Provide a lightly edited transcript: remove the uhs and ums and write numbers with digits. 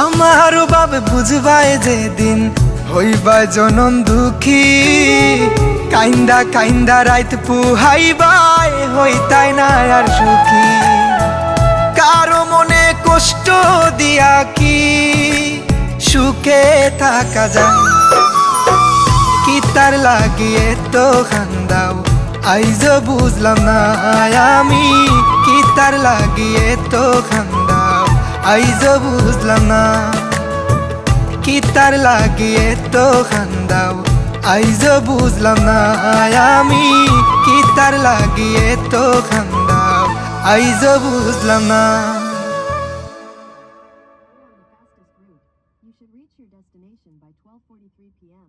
আমারও বাবে বুঝবাই যেদিন হইবা জনম দুঃখী, কাইন্দা কাইন্দা রাইত পুহাইবাই হইতাই না আর সুখী। কারো মনে কষ্ট দিয়া কি সুখে থাকা যায়, কি তার লাগিয়ে তো খান্দাও আইজ বুঝলাম না আমি, কি তার লাগিয়ে তো খান্দাও আইজ বুঝলাম না, কি তার লাগিয়ে তো খান্দাও আইজ বুঝলাম না আমি, কি তার লাগিয়ে তো খান্দাও আইজ বুঝলাম না। You should reach your destination by 12:43 p.m.